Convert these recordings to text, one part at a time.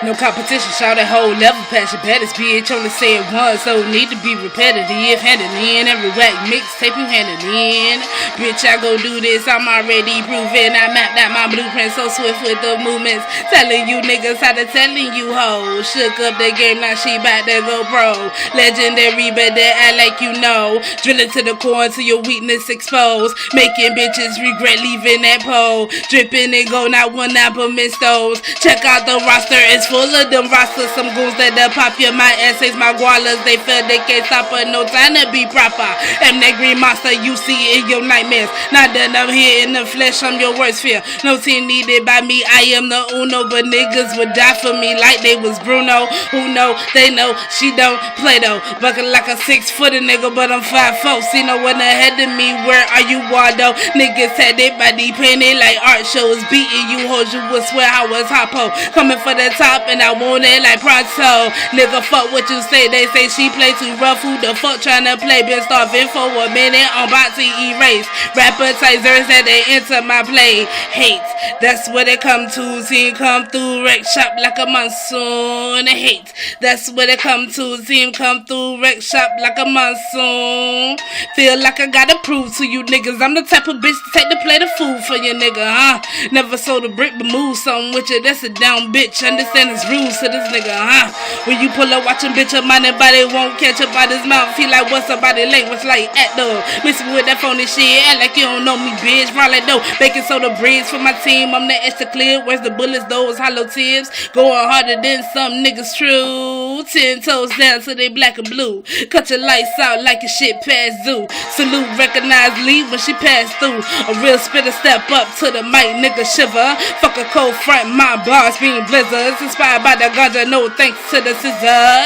No competition, shout that whole level passion. Baddest bitch only say it once, so need to be repetitive. Handed in every whack mixtape you handed in. Bitch, I go do this, I'm already proven. I mapped out my blueprint so swift with the movements. Telling you niggas how to telling you hoes. Shook up the game, now she bout to go pro. Legendary, but they act like you know. Drilling to the core until your weakness exposed. Making bitches regret leaving that pole. Dripping and go, not one apple miss those. Check out the roster, it's full of them rosters. Some goons that pop you, my essays, my gualas. They feel they can't stop her, no time to be proper. Am that green monster you see in your nightmares. Not that I'm here in the flesh, I'm your worst fear. No team needed by me, I am the uno. But niggas would die for me like they was Bruno. Who know, they know, she don't play though. Bucking like a 6-footer nigga, but I'm 5'4". See no one ahead of me, where are you, Waldo? Niggas had their body painted like art shows. Beating you hoes, you would swear I was Hoppo. Coming for the top and I want it like pronto. Nigga, fuck what you say, they say she play too rough. Who the fuck tryna play? Been starving for a minute, I'm about to erase. Rappetizers that they enter my play. Hate, that's what it come to. Team come through, wreck shop like a monsoon. Hate, that's what it come to. Team come through, wreck shop like a monsoon. Feel like I gotta prove to you niggas I'm the type of bitch to take the plate of food for your nigga, huh? Never sold a brick but move something with you, that's a down bitch. Understand it's rules to this nigga, huh? When you pull up watching bitch up, my body won't catch up out his mouth. Feel like what's somebody language like act though. Mixing with that phony shit, act like you don't know me, bitch. Probably though, baking soda breeds for my team. I'm the extra clear. Where's the bullets? Those hollow tips. Going harder than some niggas true. 10 toes down to they black and blue. Cut your lights out like your shit past zoo. Salute, recognize, leave when she pass through. A real spitter step up to the mic, nigga shiver. Fuck a cold front, my bars being blizzards. Inspired by the ganja, no thanks to the scissor.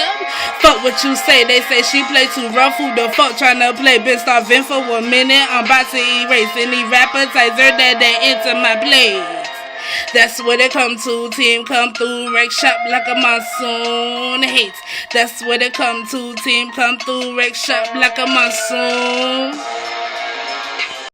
Fuck what you say, they say she play too rough. Who the fuck tryna play? Been starving for a minute, I'm about to erase any rappetizer that they enter my place. That's what it come to. Team come through, wreck shop like a monsoon. Hate, that's what it come to. Team come through, wreck shop like a monsoon.